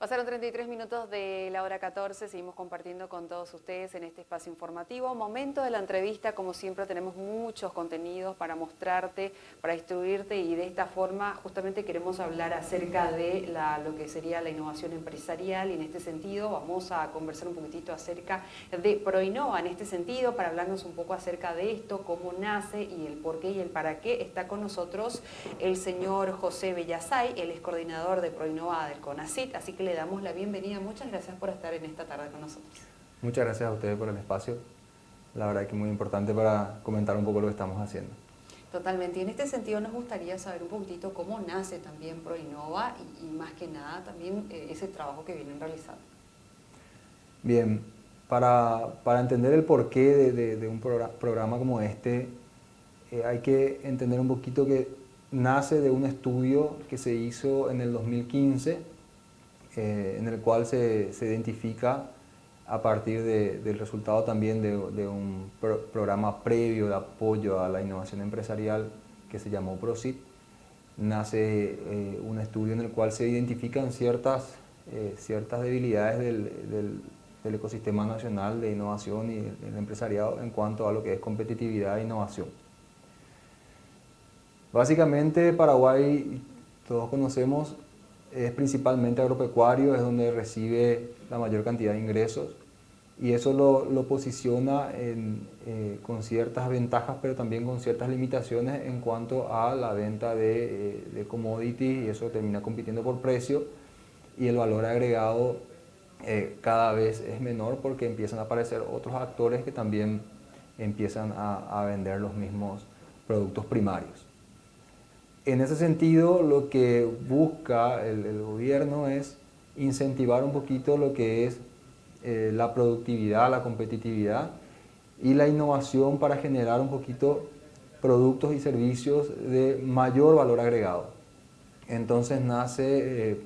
Pasaron 33 minutos de la hora 14, seguimos compartiendo con todos ustedes en este espacio informativo. Momento de la entrevista, como siempre tenemos muchos contenidos para mostrarte, para instruirte y de esta forma justamente queremos hablar acerca de lo que sería la innovación empresarial y en este sentido vamos a conversar un poquitito acerca de Proinova en este sentido para hablarnos un poco acerca de esto, cómo nace y el por qué y el para qué. Está con nosotros el señor José Bellasay, él es coordinador de Proinova del CONACYT, así que le damos la bienvenida. Muchas gracias por estar en esta tarde con nosotros. Muchas gracias a ustedes por el espacio. La verdad que es muy importante para comentar un poco lo que estamos haciendo. Totalmente. Y en este sentido nos gustaría saber un poquitito cómo nace también Proinova y más que nada también ese trabajo que vienen realizando. Bien, para entender el porqué de un programa como este, hay que entender un poquito que nace de un estudio que se hizo en el 2015, en el cual se identifica a partir del resultado también de un programa previo de apoyo a la innovación empresarial que se llamó PROCYT. Nace un estudio en el cual se identifican ciertas debilidades del ecosistema nacional de innovación y del empresariado en cuanto a lo que es competitividad e innovación. Básicamente Paraguay, todos conocemos, es principalmente agropecuario, es donde recibe la mayor cantidad de ingresos y eso lo posiciona con ciertas ventajas pero también con ciertas limitaciones en cuanto a la venta de commodities, y eso termina compitiendo por precio y el valor agregado cada vez es menor porque empiezan a aparecer otros actores que también empiezan a vender los mismos productos primarios. En ese sentido, lo que busca el gobierno es incentivar un poquito lo que es la productividad, la competitividad y la innovación para generar un poquito productos y servicios de mayor valor agregado. Entonces nace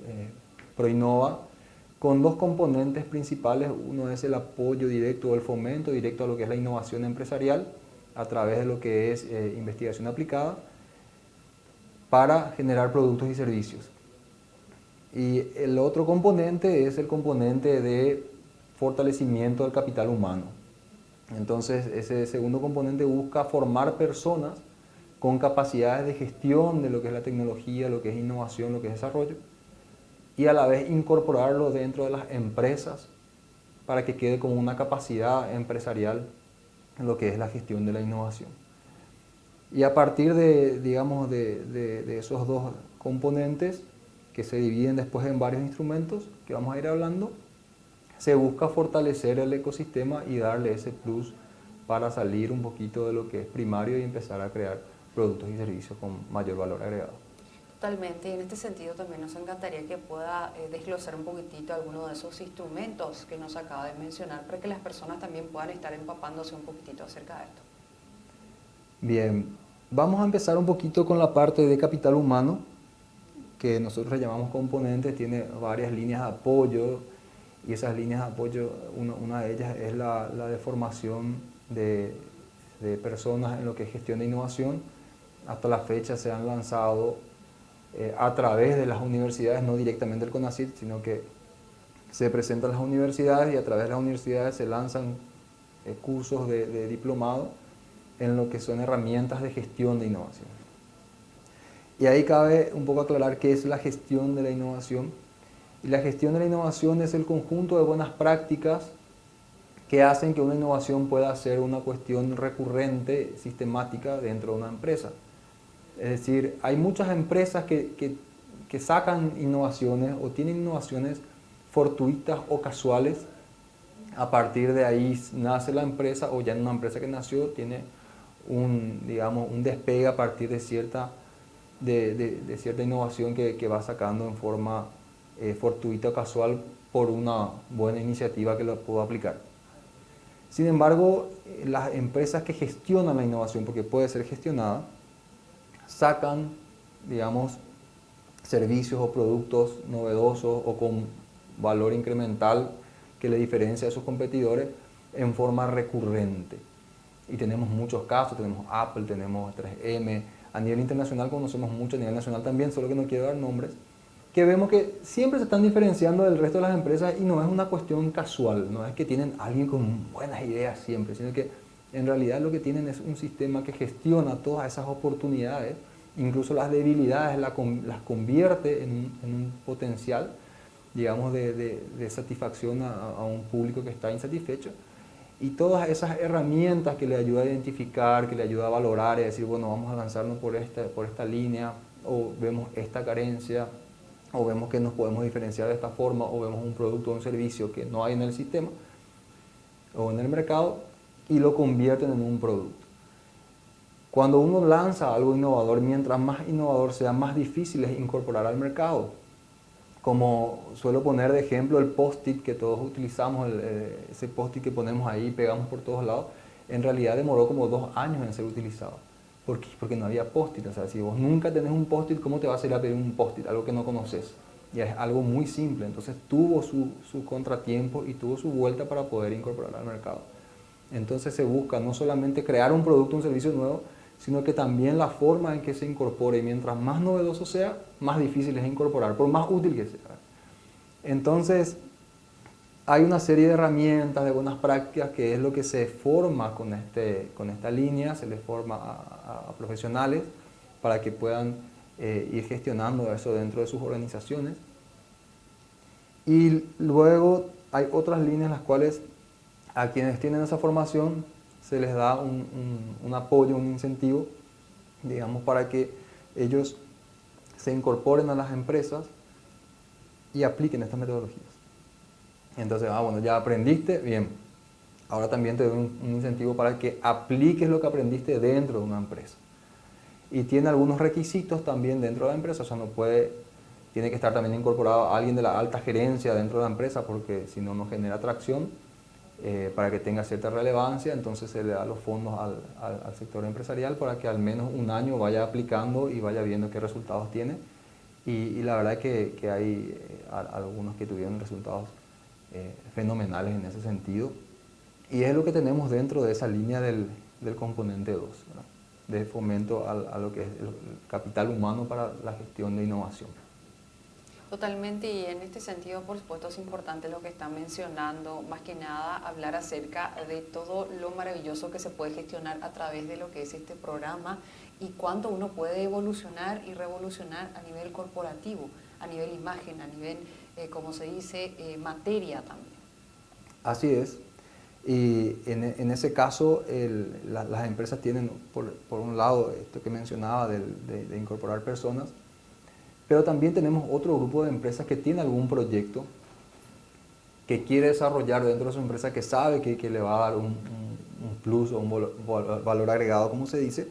Proinova con dos componentes principales. Uno es el apoyo directo o el fomento directo a lo que es la innovación empresarial a través de lo que es investigación aplicada, para generar productos y servicios. Y el otro componente es el componente de fortalecimiento del capital humano. Entonces, ese segundo componente busca formar personas con capacidades de gestión de lo que es la tecnología, lo que es innovación, lo que es desarrollo, y a la vez incorporarlo dentro de las empresas para que quede como una capacidad empresarial en lo que es la gestión de la innovación. Y a partir digamos, de esos dos componentes, que se dividen después en varios instrumentos que vamos a ir hablando, se busca fortalecer el ecosistema y darle ese plus para salir un poquito de lo que es primario y empezar a crear productos y servicios con mayor valor agregado. Totalmente, y en este sentido también nos encantaría que pueda desglosar un poquitito algunos de esos instrumentos que nos acaba de mencionar para que las personas también puedan estar empapándose un poquitito acerca de esto. Bien, vamos a empezar un poquito con la parte de capital humano, que nosotros le llamamos componentes. Tiene varias líneas de apoyo y esas líneas de apoyo, una de ellas es la de formación de personas en lo que es gestión de innovación. Hasta la fecha se han lanzado a través de las universidades, no directamente del CONACYT, sino que se presentan las universidades y a través de las universidades se lanzan cursos de diplomado en lo que son herramientas de gestión de innovación. Y ahí cabe un poco aclarar qué es la gestión de la innovación. Y la gestión de la innovación es el conjunto de buenas prácticas que hacen que una innovación pueda ser una cuestión recurrente, sistemática dentro de una empresa. Es decir, hay muchas empresas que sacan innovaciones o tienen innovaciones fortuitas o casuales. A partir de ahí nace la empresa, o ya en una empresa que nació tiene digamos, un despegue a partir de cierta innovación que va sacando en forma fortuita o casual por una buena iniciativa que lo pudo aplicar. Sin embargo, las empresas que gestionan la innovación, porque puede ser gestionada, sacan, digamos, servicios o productos novedosos o con valor incremental que le diferencia de sus competidores en forma recurrente. Y tenemos muchos casos, tenemos Apple, tenemos 3M, a nivel internacional conocemos mucho, a nivel nacional también, solo que no quiero dar nombres, que vemos que siempre se están diferenciando del resto de las empresas y no es una cuestión casual, no es que tienen a alguien con buenas ideas siempre, sino que en realidad lo que tienen es un sistema que gestiona todas esas oportunidades, incluso las debilidades las convierte en un potencial, digamos, de satisfacción a un público que está insatisfecho. Y todas esas herramientas que le ayuda a identificar, que le ayuda a valorar y a decir, bueno, vamos a lanzarnos por esta línea, o vemos esta carencia, o vemos que nos podemos diferenciar de esta forma, o vemos un producto o un servicio que no hay en el sistema o en el mercado y lo convierten en un producto. Cuando uno lanza algo innovador, mientras más innovador sea, más difícil es incorporar al mercado. Como suelo poner de ejemplo el post-it que todos utilizamos, ese post-it que ponemos ahí, pegamos por todos lados, en realidad demoró como 2 años en ser utilizado. ¿Por qué? Porque no había post-it. O sea, si vos nunca tenés un post-it, ¿cómo te vas a ir a pedir un post-it? Algo que no conoces. Y es algo muy simple. Entonces tuvo su contratiempo y tuvo su vuelta para poder incorporar al mercado. Entonces se busca no solamente crear un producto, un servicio nuevo, sino que también la forma en que se incorpore. Y mientras más novedoso sea, más difícil es incorporar, por más útil que sea. Entonces, hay una serie de herramientas, de buenas prácticas, que es lo que se forma con esta línea, se les forma a profesionales para que puedan ir gestionando eso dentro de sus organizaciones. Y luego hay otras líneas en las cuales a quienes tienen esa formación se les da un apoyo, un incentivo, digamos, para que ellos se incorporen a las empresas y apliquen estas metodologías. Entonces, bueno, ya aprendiste, bien, ahora también te doy un incentivo para que apliques lo que aprendiste dentro de una empresa. Y tiene algunos requisitos también dentro de la empresa, o sea, tiene que estar también incorporado a alguien de la alta gerencia dentro de la empresa, porque si no, no genera atracción. Para que tenga cierta relevancia, entonces se le da los fondos al sector empresarial para que al menos un año vaya aplicando y vaya viendo qué resultados tiene. Y la verdad que hay algunos que tuvieron resultados fenomenales en ese sentido. Y es lo que tenemos dentro de esa línea del componente 2, ¿verdad? De fomento a lo que es el capital humano para la gestión de innovación. Totalmente, y en este sentido, por supuesto, es importante lo que están mencionando, más que nada hablar acerca de todo lo maravilloso que se puede gestionar a través de lo que es este programa y cuánto uno puede evolucionar y revolucionar a nivel corporativo, a nivel imagen, a nivel, como se dice, materia también. Así es, y en ese caso las empresas tienen, por un lado, esto que mencionaba de incorporar personas, pero también tenemos otro grupo de empresas que tiene algún proyecto que quiere desarrollar dentro de su empresa, que sabe que le va a dar un plus o un valor agregado, como se dice,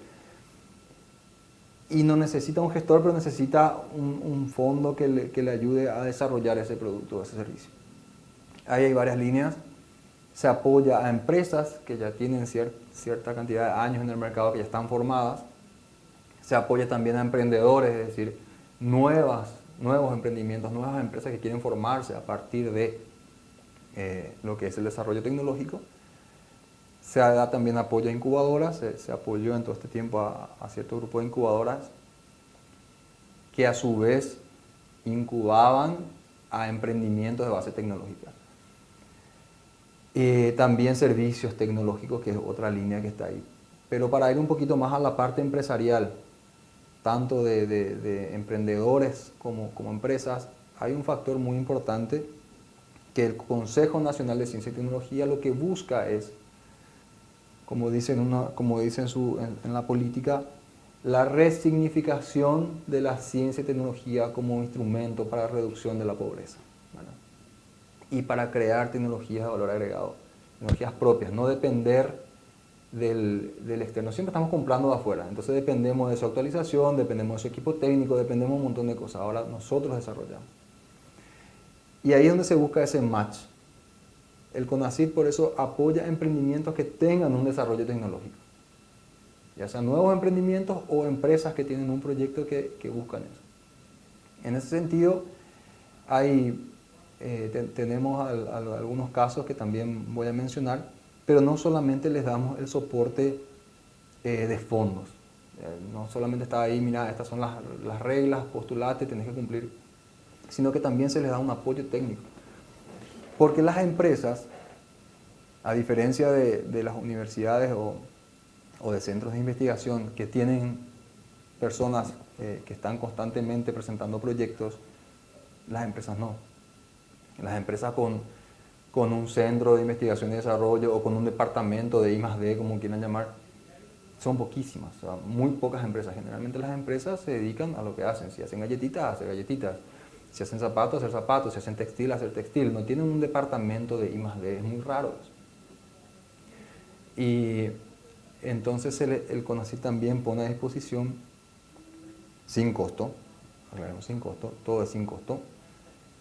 y no necesita un gestor, pero necesita un fondo que le ayude a desarrollar ese producto o ese servicio. Ahí hay varias líneas. Se apoya a empresas que ya tienen cierta cantidad de años en el mercado, que ya están formadas. Se apoya también a emprendedores, es decir, nuevos emprendimientos, nuevas empresas que quieren formarse a partir de lo que es el desarrollo tecnológico. Se da también apoyo a incubadoras, se apoyó en todo este tiempo a cierto grupo de incubadoras que a su vez incubaban a emprendimientos de base tecnológica. También servicios tecnológicos, que es otra línea que está ahí. Pero para ir un poquito más a la parte empresarial, tanto de emprendedores como empresas, hay un factor muy importante que el Consejo Nacional de Ciencia y Tecnología lo que busca es, como dicen en la política, la resignificación de la ciencia y tecnología como instrumento para la reducción de la pobreza, ¿verdad? Y para crear tecnologías de valor agregado, tecnologías propias, no depender del externo. Siempre estamos comprando de afuera, entonces dependemos de su actualización, dependemos de su equipo técnico, dependemos de un montón de cosas. Ahora nosotros desarrollamos. Y ahí es donde se busca ese match. El CONACYT por eso apoya emprendimientos que tengan un desarrollo tecnológico, ya sean nuevos emprendimientos o empresas que tienen un proyecto que buscan eso. En ese sentido, tenemos algunos casos que también voy a mencionar, pero no solamente les damos el soporte de fondos. No solamente está ahí, mira, estas son las reglas, postulate, tenés que cumplir. sino que también se les da un apoyo técnico. Porque las empresas, a diferencia de las universidades o de centros de investigación que tienen personas que están constantemente presentando proyectos, las empresas no. Las empresas con un centro de investigación y desarrollo o con un departamento de I+D, como quieran llamar, son poquísimas, o sea, muy pocas empresas. Generalmente las empresas se dedican a lo que hacen. Si hacen galletitas, hacer galletitas. Si hacen zapatos, hacer zapatos. Si hacen textil, hacer textil. No tienen un departamento de I+D, es muy raro eso. Y entonces el CONACYT también pone a disposición sin costo, aclaremos sin costo, todo es sin costo,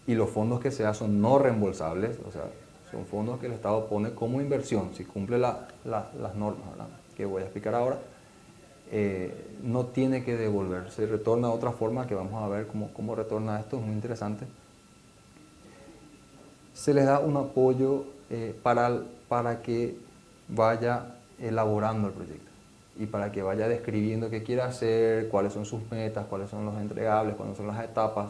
y los fondos que se dan son no reembolsables, o sea, son fondos que el Estado pone como inversión, si cumple las normas, ¿verdad?, que voy a explicar ahora, no tiene que devolver, se retorna de otra forma, que vamos a ver cómo retorna esto, es muy interesante. Se les da un apoyo para que vaya elaborando el proyecto y para que vaya describiendo qué quiere hacer, cuáles son sus metas, cuáles son los entregables, cuáles son las etapas,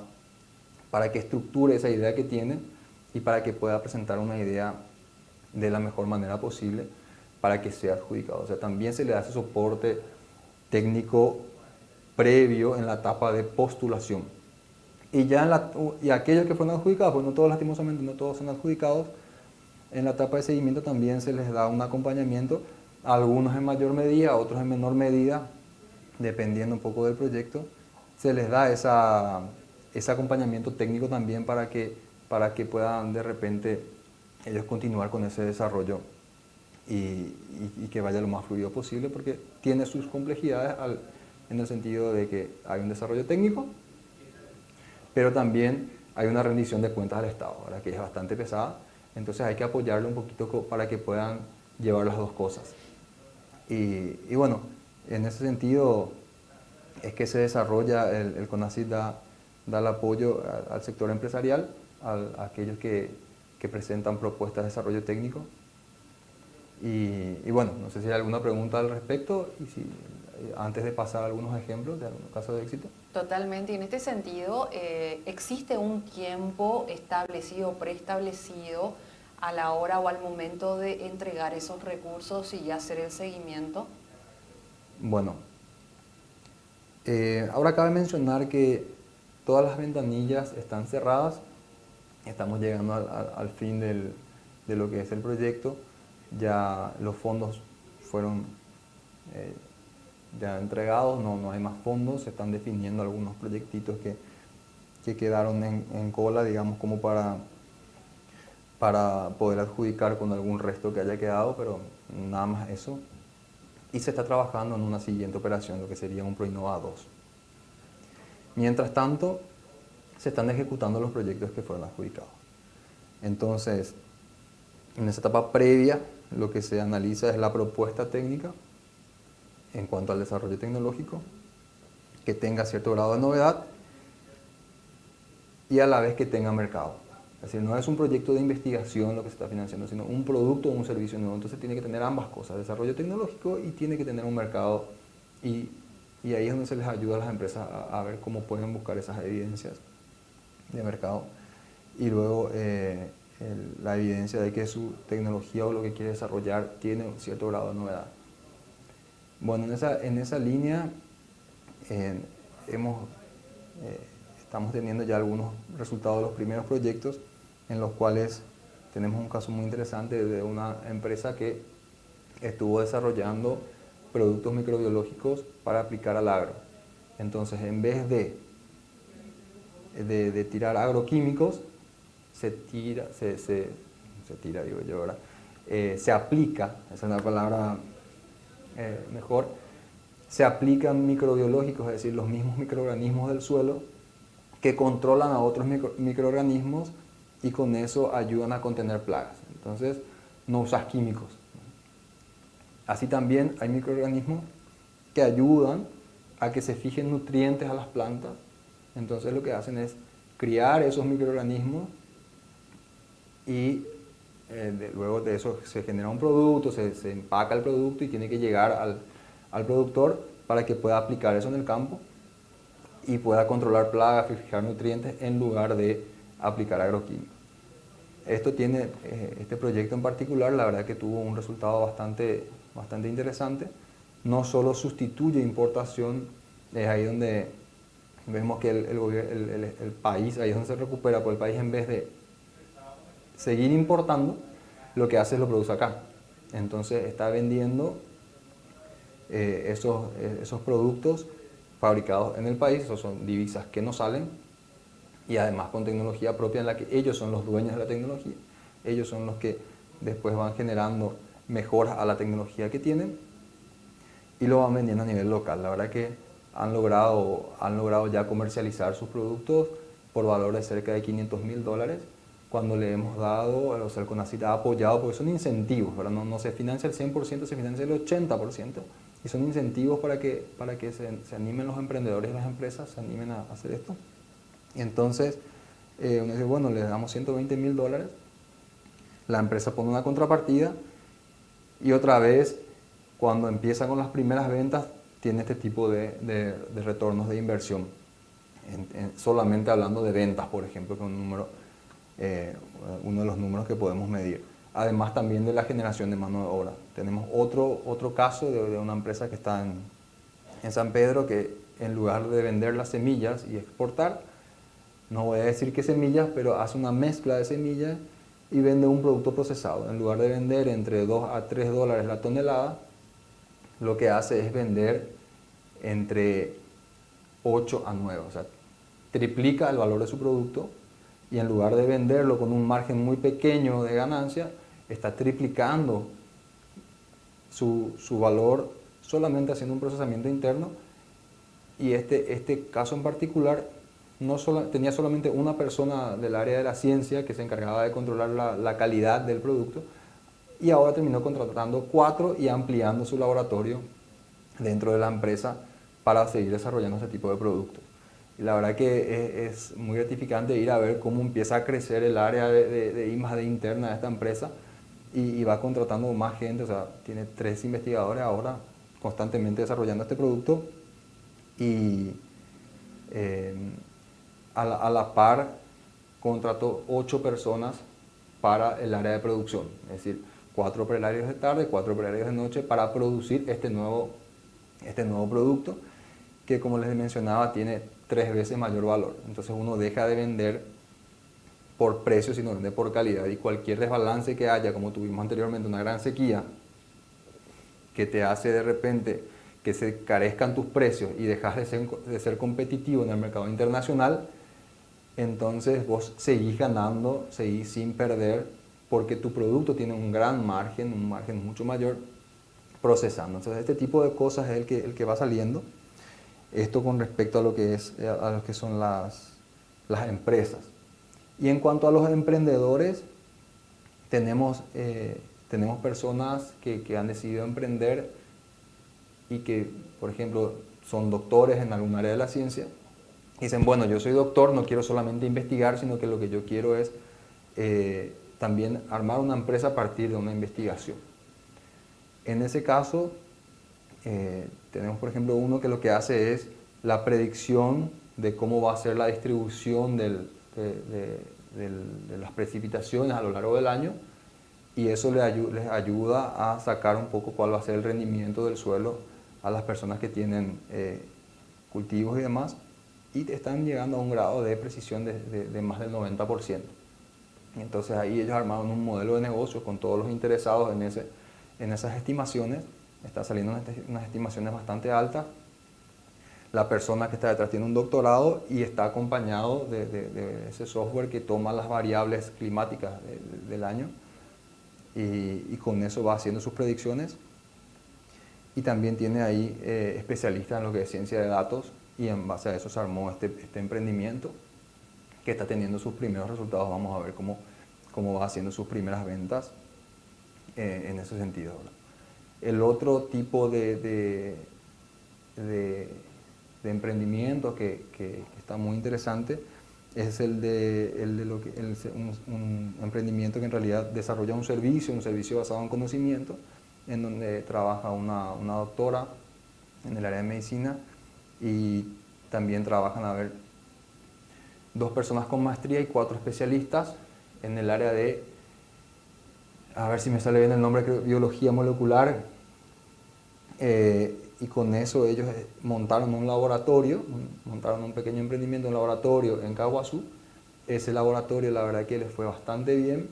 para que estructure esa idea que tiene y para que pueda presentar una idea de la mejor manera posible para que sea adjudicado. O sea, también se le da ese soporte técnico previo en la etapa de postulación. Y ya y aquellos que fueron adjudicados, pues no todos, lastimosamente, no todos son adjudicados, en la etapa de seguimiento también se les da un acompañamiento, algunos en mayor medida, otros en menor medida, dependiendo un poco del proyecto. Se les da ese acompañamiento técnico también para que puedan de repente ellos continuar con ese desarrollo y que vaya lo más fluido posible, porque tiene sus complejidades en el sentido de que hay un desarrollo técnico, pero también hay una rendición de cuentas al Estado, ¿verdad?, que es bastante pesada. Entonces hay que apoyarle un poquito para que puedan llevar las dos cosas. Y bueno, en ese sentido es que se desarrolla, el CONACYT da el apoyo al sector empresarial, a aquellos que presentan propuestas de desarrollo técnico. Y bueno, no sé si hay alguna pregunta al respecto y si antes de pasar a algunos ejemplos de algunos casos de éxito. Totalmente, y en este sentido, ¿existe un tiempo establecido, preestablecido a la hora o al momento de entregar esos recursos y ya hacer el seguimiento? Bueno, ahora cabe mencionar que todas las ventanillas están cerradas, estamos llegando al fin de lo que es el proyecto, ya los fondos fueron ya entregados, no hay más fondos, se están definiendo algunos proyectitos que quedaron en cola, digamos, como para poder adjudicar con algún resto que haya quedado, pero nada más eso. Y se está trabajando en una siguiente operación, lo que sería un ProInnova 2. Mientras tanto, se están ejecutando los proyectos que fueron adjudicados. Entonces, en esa etapa previa, lo que se analiza es la propuesta técnica en cuanto al desarrollo tecnológico, que tenga cierto grado de novedad y a la vez que tenga mercado. Es decir, no es un proyecto de investigación lo que se está financiando, sino un producto o un servicio nuevo. Entonces tiene que tener ambas cosas, desarrollo tecnológico y tiene que tener un mercado. Y ahí es donde se les ayuda a las empresas a ver cómo pueden buscar esas evidencias de mercado. Y luego la evidencia de que su tecnología o lo que quiere desarrollar tiene un cierto grado de novedad. Bueno, en esa línea estamos teniendo ya algunos resultados de los primeros proyectos, en los cuales tenemos un caso muy interesante de una empresa que estuvo desarrollando productos microbiológicos para aplicar al agro. Entonces, en vez de tirar agroquímicos, se aplica, esa es la palabra mejor, se aplican microbiológicos, es decir, los mismos microorganismos del suelo que controlan a otros microorganismos y con eso ayudan a contener plagas. Entonces, no usas químicos. Así también hay microorganismos que ayudan a que se fijen nutrientes a las plantas. Entonces lo que hacen es criar esos microorganismos y luego de eso se genera un producto, se empaca el producto y tiene que llegar al productor para que pueda aplicar eso en el campo y pueda controlar plagas, fijar nutrientes en lugar de aplicar agroquímicos. Este proyecto en particular, la verdad que tuvo un resultado bastante interesante. No solo sustituye importación, es ahí donde vemos que el país, ahí es donde se recupera, porque el país en vez de seguir importando, lo que hace es lo produce acá. Entonces está vendiendo esos productos fabricados en el país, esos son divisas que no salen, y además con tecnología propia en la que ellos son los dueños de la tecnología. Ellos son los que después van generando mejoras a la tecnología que tienen y lo van vendiendo a nivel local. La verdad que han logrado ya comercializar sus productos por valor de cerca de $500.000 cuando le hemos dado, o sea, el CONACYT ha apoyado, porque son incentivos, ¿verdad? No se financia el 100%, se financia el 80%, y son incentivos para que se animen los emprendedores y las empresas, se animen a hacer esto. Y entonces, uno dice, bueno, le damos $120.000, la empresa pone una contrapartida, y otra vez, cuando empieza con las primeras ventas, tiene este tipo de retornos de inversión. Solamente hablando de ventas, por ejemplo, que es uno de los números que podemos medir. Además también de la generación de mano de obra. Tenemos otro caso de una empresa que está en San Pedro, que en lugar de vender las semillas y exportar, no voy a decir qué semillas, pero hace una mezcla de semillas y vende un producto procesado. En lugar de vender entre $2 a $3 la tonelada, lo que hace es vender entre 8 a 9, o sea, triplica el valor de su producto, y en lugar de venderlo con un margen muy pequeño de ganancia, está triplicando su valor solamente haciendo un procesamiento interno. Y este caso en particular tenía solamente una persona del área de la ciencia que se encargaba de controlar la calidad del producto, y ahora terminó contratando 4 y ampliando su laboratorio dentro de la empresa para seguir desarrollando ese tipo de productos. Y la verdad que es muy gratificante ir a ver cómo empieza a crecer el área de I+D interna de esta empresa, y va contratando más gente. O sea, tiene 3 investigadores ahora constantemente desarrollando este producto, y a la par contrató 8 personas para el área de producción, es decir, 4 operarios de tarde, 4 operarios de noche para producir este nuevo producto, que, como les mencionaba, tiene 3 veces mayor valor. Entonces uno deja de vender por precio, sino vende por calidad, y cualquier desbalance que haya, como tuvimos anteriormente, una gran sequía que te hace de repente que se carezcan tus precios y dejas de ser competitivo en el mercado internacional, entonces vos seguís ganando, seguís sin perder, porque tu producto tiene un gran margen, un margen mucho mayor procesando. Entonces este tipo de cosas es el que va saliendo. Esto con respecto a lo que son las empresas. Y en cuanto a los emprendedores, tenemos personas que han decidido emprender y que, por ejemplo, son doctores en algún área de la ciencia. Dicen, bueno, yo soy doctor, no quiero solamente investigar, sino que lo que yo quiero es también armar una empresa a partir de una investigación. En ese caso, tenemos, por ejemplo, uno que lo que hace es la predicción de cómo va a ser la distribución de las precipitaciones a lo largo del año, y eso les ayuda a sacar un poco cuál va a ser el rendimiento del suelo a las personas que tienen cultivos y demás, y están llegando a un grado de precisión de más del 90%. Entonces ahí ellos armaron un modelo de negocio con todos los interesados en esas estimaciones. Está saliendo unas estimaciones bastante altas. La persona que está detrás tiene un doctorado y está acompañado de ese software que toma las variables climáticas del año, y con eso va haciendo sus predicciones. Y también tiene ahí especialistas en lo que es ciencia de datos, y en base a eso se armó este emprendimiento que está teniendo sus primeros resultados. Vamos a ver cómo va haciendo sus primeras ventas en ese sentido, ¿verdad? El otro tipo de emprendimiento que está muy interesante es un emprendimiento que en realidad desarrolla un servicio basado en conocimiento, en donde trabaja una doctora en el área de medicina, y también trabajan, a ver, 2 personas con maestría y 4 especialistas en el área de, a ver si me sale bien el nombre, creo, biología molecular. Y con eso ellos montaron un laboratorio, montaron un pequeño emprendimiento, un laboratorio en Caguazú. Ese laboratorio, la verdad que les fue bastante bien.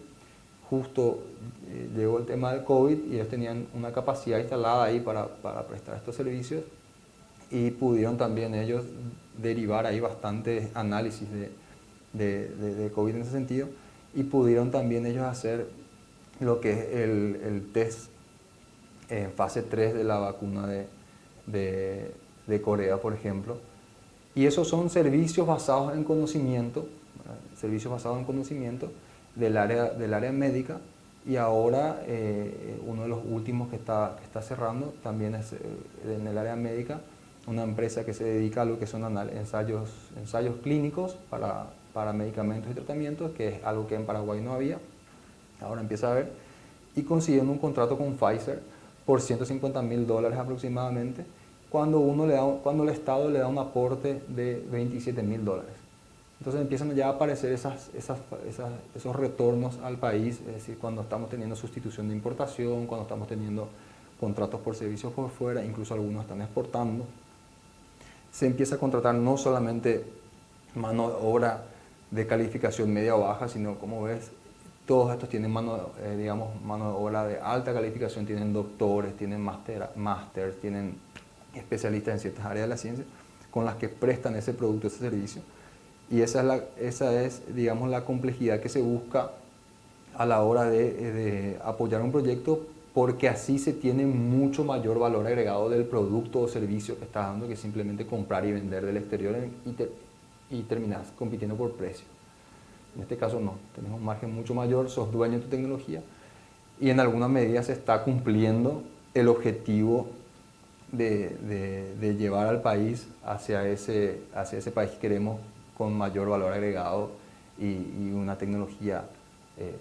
Justo llegó el tema del COVID y ellos tenían una capacidad instalada ahí para prestar estos servicios, y pudieron también ellos derivar ahí bastantes análisis de COVID en ese sentido, y pudieron también ellos hacer lo que es el test en fase 3 de la vacuna de Corea, por ejemplo. Y esos son servicios basados en conocimiento, ¿verdad? Servicios basados en conocimiento del área médica. Y ahora uno de los últimos que está cerrando también es en el área médica, una empresa que se dedica a lo que son ensayos clínicos para medicamentos y tratamientos, que es algo que en Paraguay no había, ahora empieza a haber, y consiguieron un contrato con Pfizer por $150.000 aproximadamente, cuando el Estado le da un aporte de $27.000. Entonces empiezan ya a aparecer esos retornos al país, es decir, cuando estamos teniendo sustitución de importación, cuando estamos teniendo contratos por servicios por fuera, incluso algunos están exportando. Se empieza a contratar no solamente mano de obra de calificación media o baja, sino, como ves, todos estos tienen mano de obra de alta calificación, tienen doctores, tienen máster, tienen especialistas en ciertas áreas de la ciencia, con las que prestan ese producto, ese servicio. Y esa es, digamos, la complejidad que se busca a la hora de apoyar un proyecto, porque así se tiene mucho mayor valor agregado del producto o servicio que estás dando, que simplemente comprar y vender del exterior y terminas compitiendo por precio. En este caso no, tenés un margen mucho mayor, sos dueño de tu tecnología, y en alguna medida se está cumpliendo el objetivo de llevar al país hacia ese país que queremos, con mayor valor agregado y una tecnología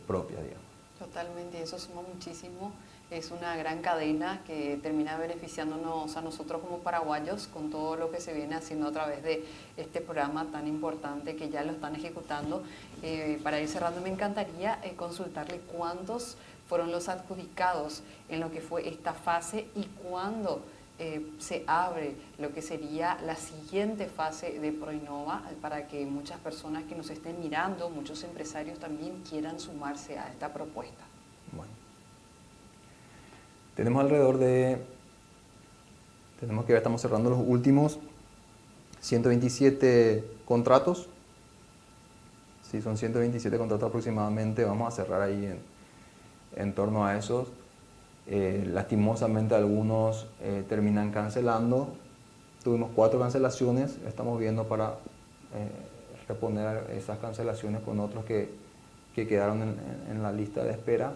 propia, digamos. Totalmente, eso suma muchísimo. Es una gran cadena que termina beneficiándonos a nosotros como paraguayos con todo lo que se viene haciendo a través de este programa tan importante que ya lo están ejecutando. Para ir cerrando, me encantaría consultarle cuántos fueron los adjudicados en lo que fue esta fase y cuándo se abre lo que sería la siguiente fase de Proinova, para que muchas personas que nos estén mirando, muchos empresarios también quieran sumarse a esta propuesta. Bueno, tenemos estamos cerrando los últimos 127 contratos. Sí, son 127 contratos aproximadamente, vamos a cerrar ahí en torno a esos. Lastimosamente algunos terminan cancelando. Tuvimos 4 cancelaciones, estamos viendo para reponer esas cancelaciones con otros que quedaron en la lista de espera.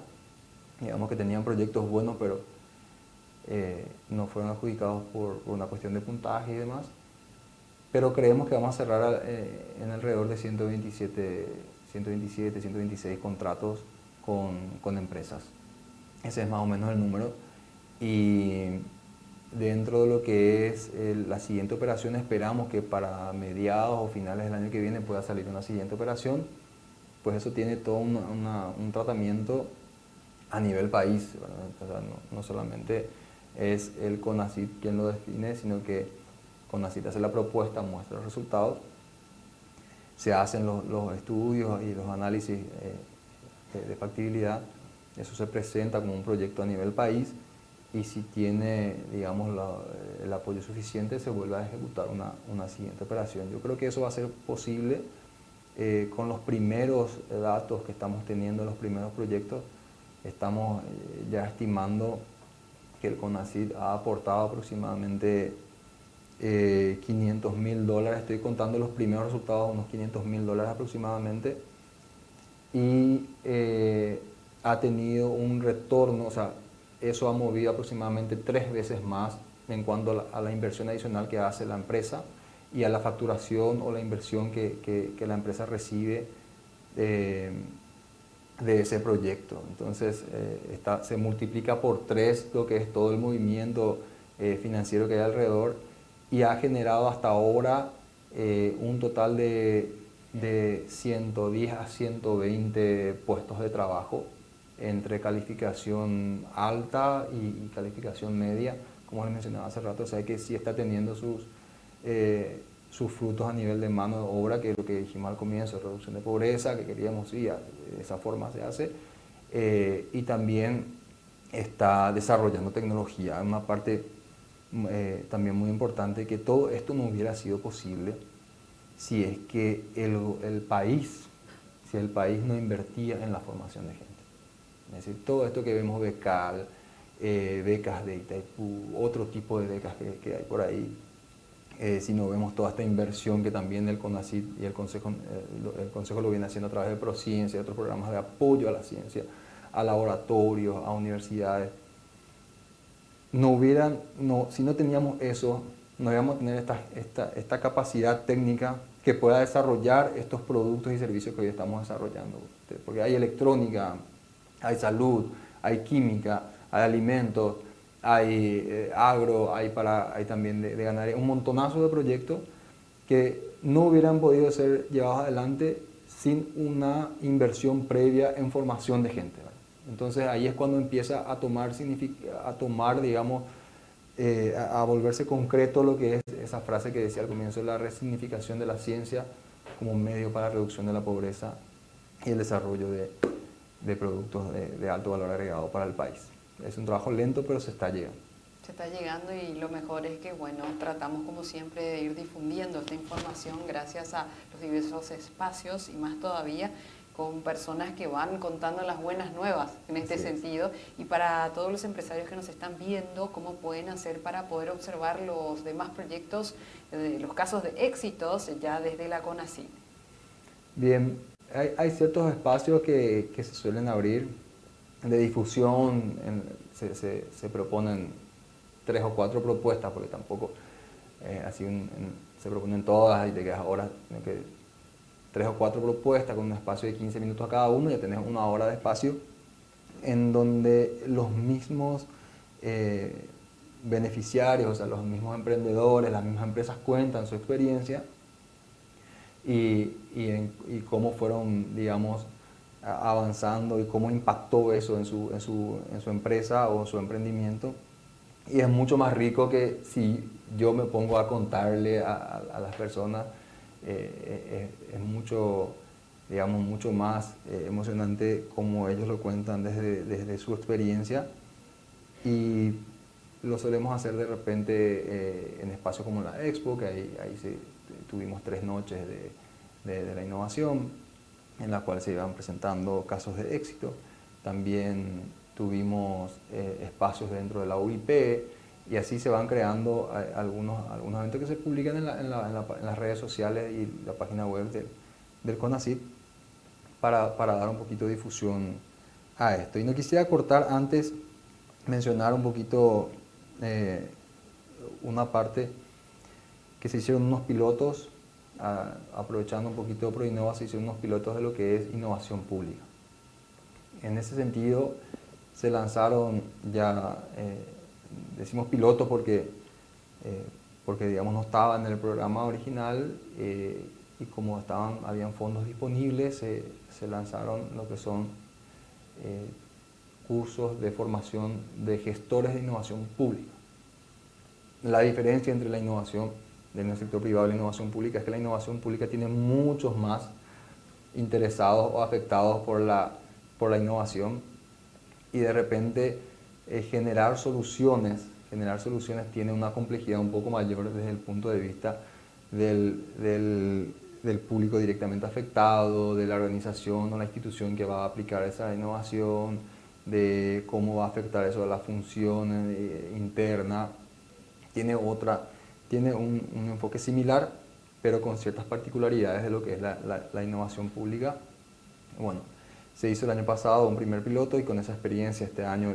Digamos que tenían proyectos buenos, pero no fueron adjudicados por una cuestión de puntaje y demás. Pero creemos que vamos a cerrar en alrededor de 127, 126 contratos con empresas. Ese es más o menos el número. Y dentro de lo que es la siguiente operación, esperamos que para mediados o finales del año que viene pueda salir una siguiente operación. Pues eso tiene todo un tratamiento a nivel país, ¿verdad? O sea, no solamente es el CONACYT quien lo define, sino que CONACYT hace la propuesta, muestra los resultados, se hacen los estudios y los análisis de factibilidad. Eso se presenta como un proyecto a nivel país, y si tiene, digamos, el apoyo suficiente, se vuelve a ejecutar una siguiente operación. Yo creo que eso va a ser posible con los primeros datos que estamos teniendo, los primeros proyectos. Estamos ya estimando que el CONACYT ha aportado aproximadamente $500.000. Estoy contando los primeros resultados, unos $500.000 aproximadamente. Y ha tenido un retorno, o sea, eso ha movido aproximadamente 3 veces más en cuanto a la inversión adicional que hace la empresa y a la facturación o la inversión que la empresa recibe de ese proyecto. Entonces se multiplica por 3 lo que es todo el movimiento financiero que hay alrededor, y ha generado hasta ahora un total de 110 a 120 puestos de trabajo entre calificación alta y calificación media, como les mencionaba hace rato. O sea que sí está teniendo sus frutos a nivel de mano de obra, que es lo que dijimos al comienzo, reducción de pobreza, que queríamos, sí, de esa forma se hace, y también está desarrollando tecnología, una parte también muy importante, que todo esto no hubiera sido posible si es que el país no invertía en la formación de gente. Es decir, todo esto que vemos, Becal, becas de Itaipú, otro tipo de becas que hay por ahí, si no vemos toda esta inversión que también el CONACYT y el Consejo lo viene haciendo a través de Prociencia y otros programas de apoyo a la ciencia, a laboratorios, a universidades. Si no teníamos eso, no íbamos a tener esta capacidad técnica que pueda desarrollar estos productos y servicios que hoy estamos desarrollando. Porque hay electrónica, hay salud, hay química, hay alimentos, hay agro, hay también de ganadería, un montonazo de proyectos que no hubieran podido ser llevados adelante sin una inversión previa en formación de gente, ¿verdad? Entonces ahí es cuando empieza a tomar, digamos, a volverse concreto lo que es esa frase que decía al comienzo, la resignificación de la ciencia como medio para la reducción de la pobreza y el desarrollo de productos de alto valor agregado para el país. Es un trabajo lento, pero se está llegando. Se está llegando y lo mejor es que, bueno, tratamos como siempre de ir difundiendo esta información gracias a los diversos espacios y más todavía con personas que van contando las buenas nuevas en este sentido. Y para todos los empresarios que nos están viendo, cómo pueden hacer para poder observar los demás proyectos, los casos de éxitos ya desde la CONACYT. Bien, hay ciertos espacios que se suelen abrir de difusión, se proponen 3 o 4 propuestas, porque tampoco se proponen todas y te quedas horas, sino que 3 o 4 propuestas con un espacio de 15 minutos a cada uno, ya tenés 1 hora de espacio en donde los mismos beneficiarios, o sea, los mismos emprendedores, las mismas empresas cuentan su experiencia y cómo fueron, digamos, avanzando y cómo impactó eso en su empresa o su emprendimiento. Y es mucho más rico que si yo me pongo a contarle a las personas. Es mucho, digamos, mucho más emocionante como ellos lo cuentan desde su experiencia, y lo solemos hacer de repente en espacios como la Expo, que ahí tuvimos 3 noches de la innovación, en la cual se iban presentando casos de éxito. También tuvimos espacios dentro de la UIP, y así se van creando algunos eventos que se publican en las redes sociales y la página web del CONACYT para dar un poquito de difusión a esto. Y no quisiera cortar antes mencionar un poquito una parte que se hicieron unos pilotos, aprovechando un poquito de ProInnova, se hicieron unos pilotos de lo que es innovación pública. En ese sentido se lanzaron ya, decimos pilotos porque digamos no estaban en el programa original, y como habían fondos disponibles, se lanzaron lo que son cursos de formación de gestores de innovación pública. La diferencia entre la innovación del sector privado y la innovación pública es que la innovación pública tiene muchos más interesados o afectados por la innovación, y de repente generar soluciones tiene una complejidad un poco mayor desde el punto de vista del público directamente afectado, de la organización o la institución que va a aplicar esa innovación, de cómo va a afectar eso a la función interna. Tiene un enfoque similar, pero con ciertas particularidades de lo que es la innovación pública. Bueno, se hizo el año pasado un primer piloto, y con esa experiencia este año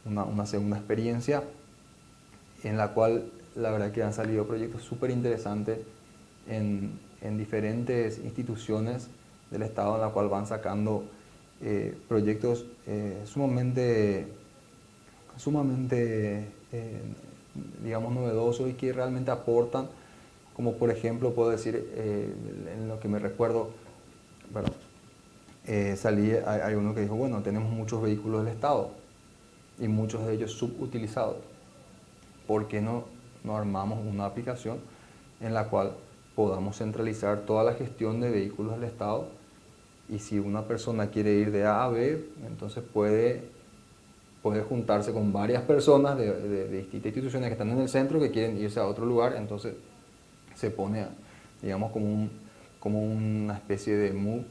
una segunda experiencia, en la cual la verdad que han salido proyectos súper interesantes en diferentes instituciones del Estado, en la cual van sacando proyectos sumamente digamos, novedosos, y que realmente aportan como por ejemplo puedo decir, en lo que me recuerdo, perdón, hay uno que dijo, bueno, tenemos muchos vehículos del Estado y muchos de ellos subutilizados. ¿Por qué no armamos una aplicación en la cual podamos centralizar toda la gestión de vehículos del Estado? Y si una persona quiere ir de A a B, entonces puede juntarse con varias personas de distintas instituciones que están en el centro que quieren irse a otro lugar, entonces se pone, digamos, como una especie de MOOC,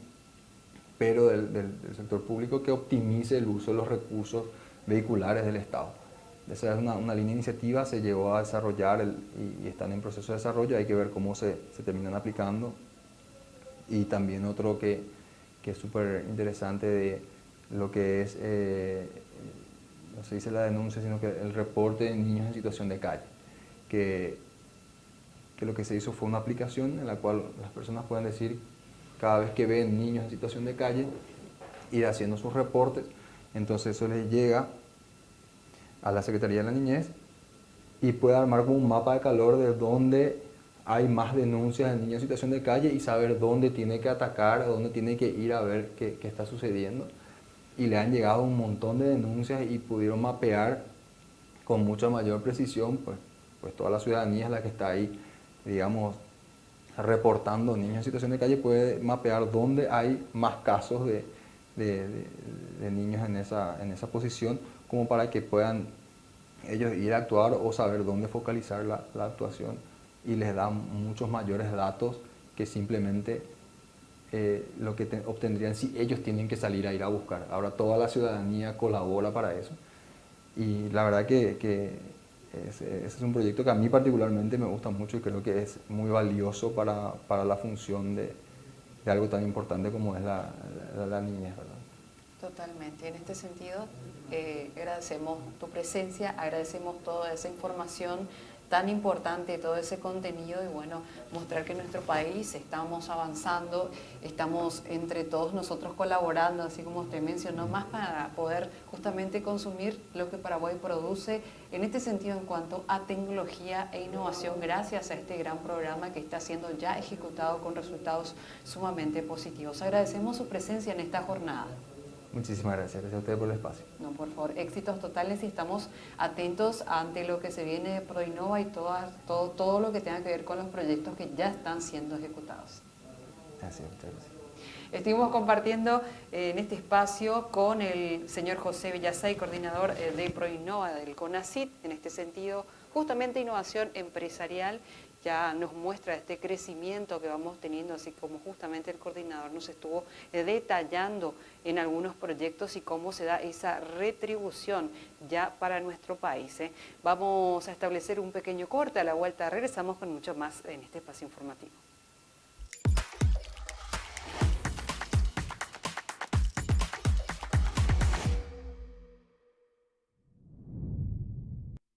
pero del sector público, que optimice el uso de los recursos vehiculares del Estado. Esa es una línea de iniciativa, se llevó a desarrollar y están en proceso de desarrollo, hay que ver cómo se terminan aplicando. Y también otro que es súper interesante de lo que es, no se dice la denuncia, sino que el reporte de niños en situación de calle, que lo que se hizo fue una aplicación en la cual las personas pueden decir, cada vez que ven niños en situación de calle, ir haciendo sus reportes, entonces eso les llega a la Secretaría de la Niñez y puede armar como un mapa de calor de dónde hay más denuncias de niños en situación de calle y saber dónde tiene que atacar, dónde tiene que ir a ver qué está sucediendo. Y le han llegado un montón de denuncias y pudieron mapear con mucha mayor precisión, pues toda la ciudadanía es la que está ahí, digamos, reportando niños en situación de calle, puede mapear dónde hay más casos de niños en esa posición, como para que puedan ellos ir a actuar o saber dónde focalizar la actuación, y les da muchos mayores datos que simplemente lo que obtendrían si ellos tienen que salir a ir a buscar. Ahora toda la ciudadanía colabora para eso, y la verdad que ese es un proyecto que a mí particularmente me gusta mucho y creo que es muy valioso para la función de algo tan importante como es la niñez, ¿verdad? Totalmente. En este sentido, agradecemos tu presencia, agradecemos toda esa información tan importante, todo ese contenido, y bueno, mostrar que en nuestro país estamos avanzando, estamos entre todos nosotros colaborando, así como usted mencionó, más para poder justamente consumir lo que Paraguay produce, en este sentido en cuanto a tecnología e innovación, gracias a este gran programa que está siendo ya ejecutado con resultados sumamente positivos. Agradecemos su presencia en esta jornada. Muchísimas gracias a ustedes por el espacio. No, por favor, éxitos totales, y estamos atentos ante lo que se viene de ProInnova y todo lo que tenga que ver con los proyectos que ya están siendo ejecutados. Gracias, muchas gracias. Estuvimos compartiendo en este espacio con el señor José Villasay, coordinador de ProInnova del CONACYT, en este sentido, justamente innovación empresarial. Ya nos muestra este crecimiento que vamos teniendo, así como justamente el coordinador nos estuvo detallando en algunos proyectos y cómo se da esa retribución ya para nuestro país. Vamos a establecer un pequeño corte, a la vuelta regresamos con mucho más en este espacio informativo.